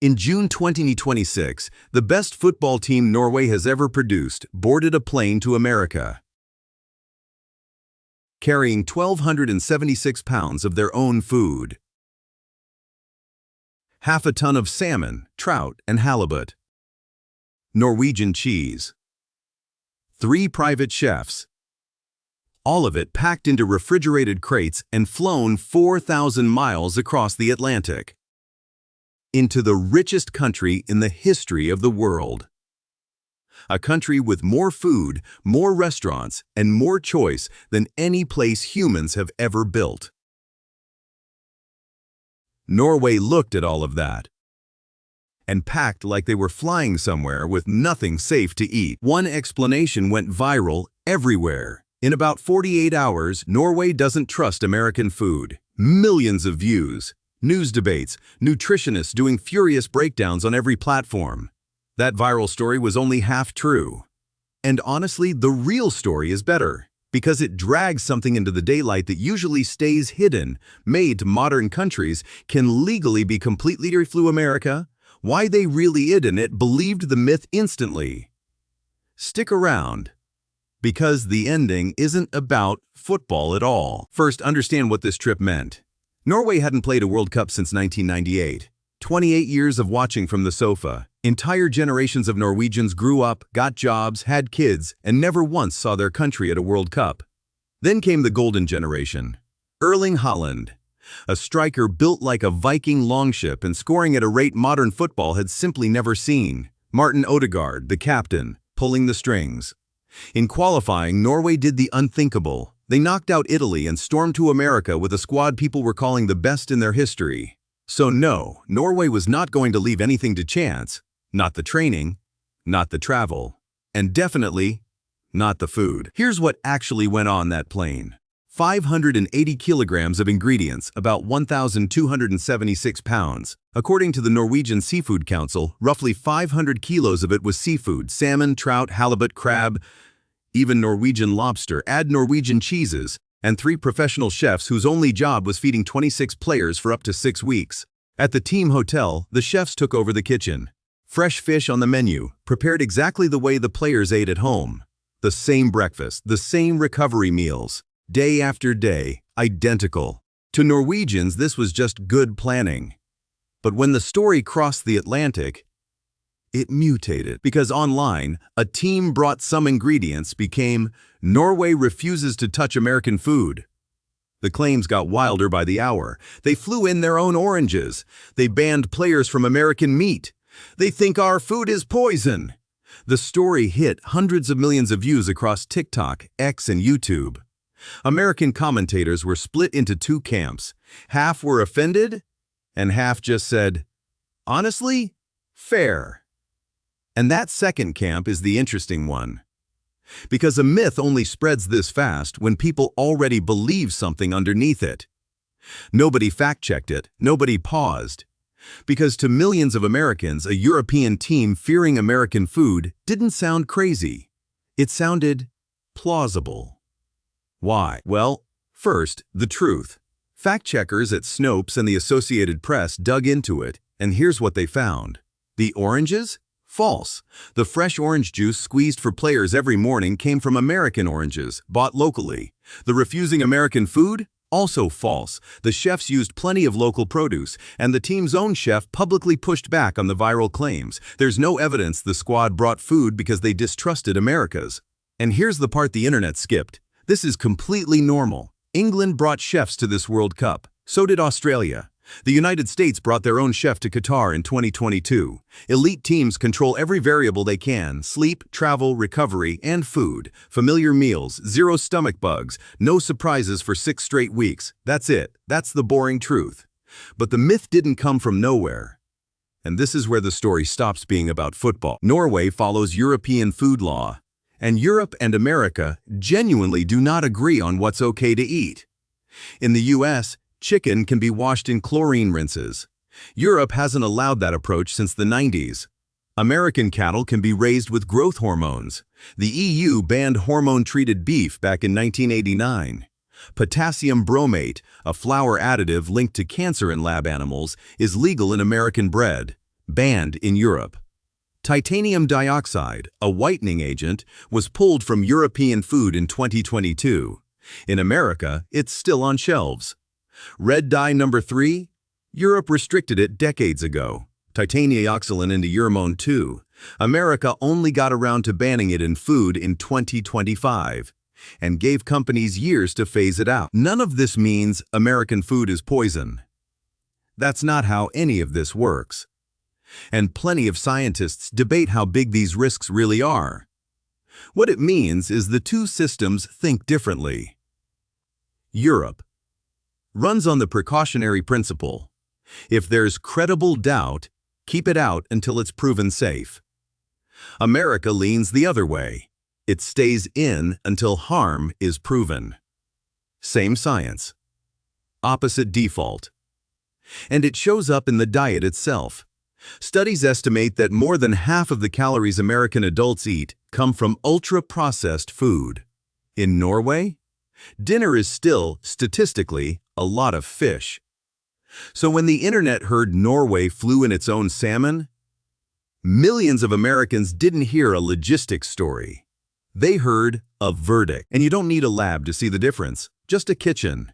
In June 2026, the best football team Norway has ever produced boarded a plane to America, carrying 1,276 pounds of their own food, half a ton of salmon, trout, and halibut, Norwegian cheese, 3 private chefs, all of it packed into refrigerated crates and flown 4,000 miles across the Atlantic, into the richest country in the history of the world. A country with more food, more restaurants, and more choice than any place humans have ever built. Norway looked at all of that and packed like they were flying somewhere with nothing safe to eat. One explanation went viral everywhere. In about 48 hours, Norway doesn't trust American food. Millions of views. News debates, nutritionists doing furious breakdowns on every platform. That viral story was only half true. And honestly, the real story is better, because it drags something into the daylight that usually stays hidden. Made to modern countries can legally be completely flew America. Why they really id in it believed the myth instantly. Stick around, because the ending isn't about football at all. First, understand what this trip meant. Norway hadn't played a World Cup since 1998. 28 years of watching from the sofa. Entire generations of Norwegians grew up, got jobs, had kids, and never once saw their country at a World Cup. Then came the golden generation. Erling Haaland, a striker built like a Viking longship and scoring at a rate modern football had simply never seen. Martin Odegaard, the captain, pulling the strings. In qualifying, Norway did the unthinkable. They knocked out Italy and stormed to America with a squad people were calling the best in their history. So no, Norway was not going to leave anything to chance. Not the training, not the travel, and definitely not the food. Here's what actually went on that plane. 580 kilograms of ingredients, about 1,276 pounds. According to the Norwegian Seafood Council, roughly 500 kilos of it was seafood, salmon, trout, halibut, crab, even Norwegian lobster, add Norwegian cheeses, and 3 professional chefs whose only job was feeding 26 players for up to 6 weeks. At the team hotel, the chefs took over the kitchen. Fresh fish on the menu, prepared exactly the way the players ate at home. The same breakfast, the same recovery meals, day after day, identical. To Norwegians, this was just good planning. But when the story crossed the Atlantic, it mutated, because online, a team brought some ingredients became Norway refuses to touch American food. The claims got wilder by the hour. They flew in their own oranges. They banned players from American meat. They think our food is poison. The story hit hundreds of millions of views across TikTok, X, and YouTube. American commentators were split into 2 camps. Half were offended, and half just said, honestly, fair. And that second camp is the interesting one. Because a myth only spreads this fast when people already believe something underneath it. Nobody fact-checked it, nobody paused. Because to millions of Americans, a European team fearing American food didn't sound crazy. It sounded plausible. Why? Well, first, the truth. Fact-checkers at Snopes and the Associated Press dug into it, and here's what they found. The oranges? False. The fresh orange juice squeezed for players every morning came from American oranges, bought locally. The refusing American food? Also false. The chefs used plenty of local produce, and the team's own chef publicly pushed back on the viral claims. There's no evidence the squad brought food because they distrusted America's. And here's the part the internet skipped. This is completely normal. England brought chefs to this World Cup. So did Australia. The United States brought their own chef to Qatar in 2022. Elite teams control every variable they can: sleep, travel, recovery, and food. Familiar meals, 0 stomach bugs, no surprises for 6 straight weeks. That's it. That's the boring truth. But the myth didn't come from nowhere. And this is where the story stops being about football. Norway follows European food law. And Europe and America genuinely do not agree on what's okay to eat. In the US, chicken can be washed in chlorine rinses. Europe hasn't allowed that approach since the 90s. American cattle can be raised with growth hormones. The EU banned hormone-treated beef back in 1989. Potassium bromate, a flour additive linked to cancer in lab animals, is legal in American bread. banned in Europe. Titanium dioxide, a whitening agent, was pulled from European food in 2022. In America, it's still on shelves. Red dye number 3? Europe restricted it decades ago. Titanium into Euromone 2. America only got around to banning it in food in 2025 and gave companies years to phase it out. None of this means American food is poison. That's not how any of this works. And plenty of scientists debate how big these risks really are. What it means is the two systems think differently. Europe runs on the precautionary principle. If there's credible doubt, keep it out until it's proven safe. America leans the other way. It stays in until harm is proven. Same science. Opposite default. And it shows up in the diet itself. Studies estimate that more than half of the calories American adults eat come from ultra-processed food. In Norway, dinner is still, statistically, a lot of fish. So when the internet heard Norway flew in its own salmon, millions of Americans didn't hear a logistics story. They heard a verdict. And you don't need a lab to see the difference, just a kitchen.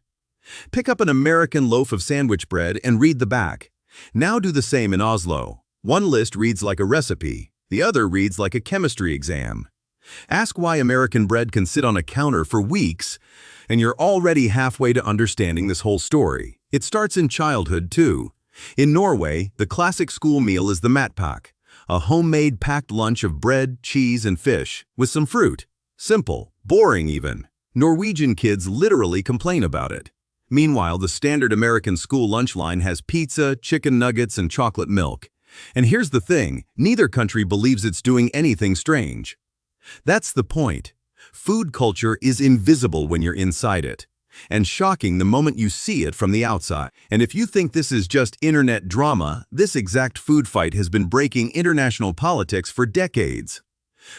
Pick up an American loaf of sandwich bread and read the back. Now do the same in Oslo. One list reads like a recipe, the other reads like a chemistry exam. Ask why American bread can sit on a counter for weeks, and you're already halfway to understanding this whole story. It starts in childhood, too. In Norway, the classic school meal is the matpack, a homemade packed lunch of bread, cheese, and fish, with some fruit. Simple, boring even. Norwegian kids literally complain about it. Meanwhile, the standard American school lunch line has pizza, chicken nuggets, and chocolate milk. And here's the thing, neither country believes it's doing anything strange. That's the point. Food culture is invisible when you're inside it, and shocking the moment you see it from the outside. And if you think this is just internet drama, this exact food fight has been breaking international politics for decades.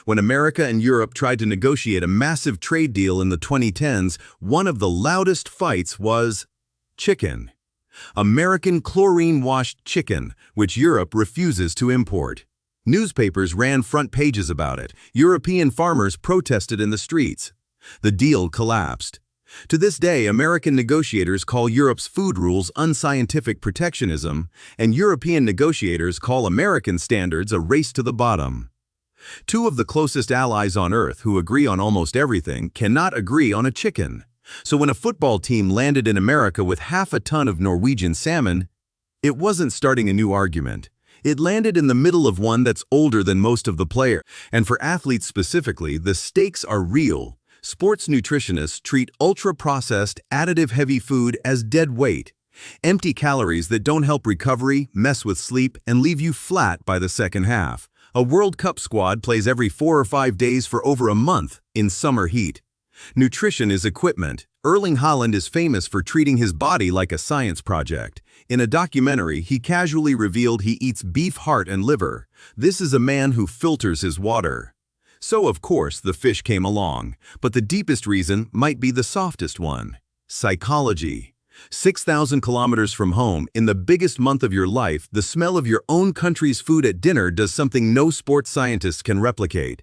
When America and Europe tried to negotiate a massive trade deal in the 2010s, one of the loudest fights was chicken. American chlorine-washed chicken, which Europe refuses to import. Newspapers ran front pages about it. European farmers protested in the streets. The deal collapsed. To this day, American negotiators call Europe's food rules unscientific protectionism, and European negotiators call American standards a race to the bottom. Two of the closest allies on Earth who agree on almost everything cannot agree on a chicken. So when a football team landed in America with half a ton of Norwegian salmon, it wasn't starting a new argument. It landed in the middle of one that's older than most of the players. And for athletes specifically, the stakes are real. Sports nutritionists treat ultra-processed, additive-heavy food as dead weight. Empty calories that don't help recovery, mess with sleep, and leave you flat by the second half. A World Cup squad plays every 4 or 5 days for over a month in summer heat. Nutrition is equipment. Erling Haaland is famous for treating his body like a science project. In a documentary, he casually revealed he eats beef heart and liver. This is a man who filters his water. So, of course, the fish came along. But the deepest reason might be the softest one. Psychology. 6,000 kilometers from home, in the biggest month of your life, the smell of your own country's food at dinner does something no sports scientist can replicate.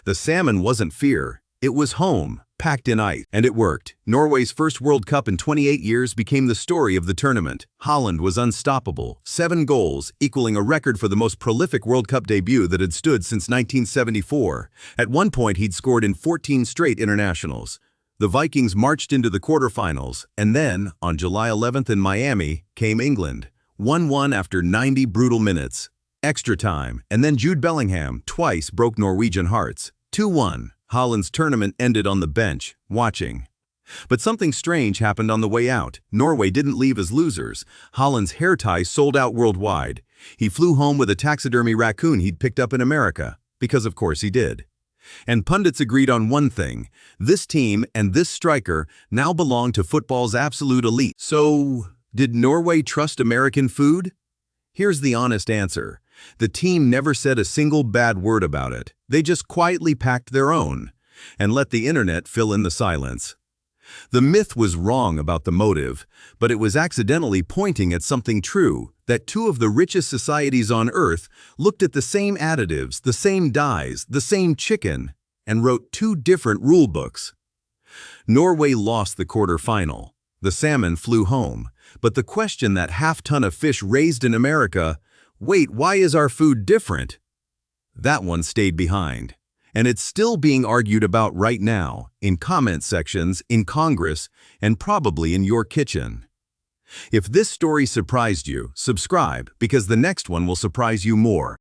The salmon wasn't fear. It was home, packed in ice. And it worked. Norway's first World Cup in 28 years became the story of the tournament. Haaland was unstoppable. 7 goals, equaling a record for the most prolific World Cup debut that had stood since 1974. At one point, he'd scored in 14 straight internationals. The Vikings marched into the quarterfinals, and then, on July 11th in Miami, came England. 1-1 after 90 brutal minutes. Extra time, and then Jude Bellingham twice broke Norwegian hearts. 2-1. Haaland's tournament ended on the bench, watching. But something strange happened on the way out. Norway didn't leave as losers. Haaland's hair tie sold out worldwide. He flew home with a taxidermy raccoon he'd picked up in America, because of course he did. And pundits agreed on one thing. This team and this striker now belong to football's absolute elite. So, did Norway trust American food? Here's the honest answer. The team never said a single bad word about it. They just quietly packed their own and let the internet fill in the silence. The myth was wrong about the motive, but it was accidentally pointing at something true, that two of the richest societies on Earth looked at the same additives, the same dyes, the same chicken, and wrote two different rule books. Norway lost the quarterfinal. The salmon flew home. But the question that half-ton of fish raised in America, wait, why is our food different? That one stayed behind. And it's still being argued about right now, in comment sections, in Congress, and probably in your kitchen. If this story surprised you, subscribe because the next one will surprise you more.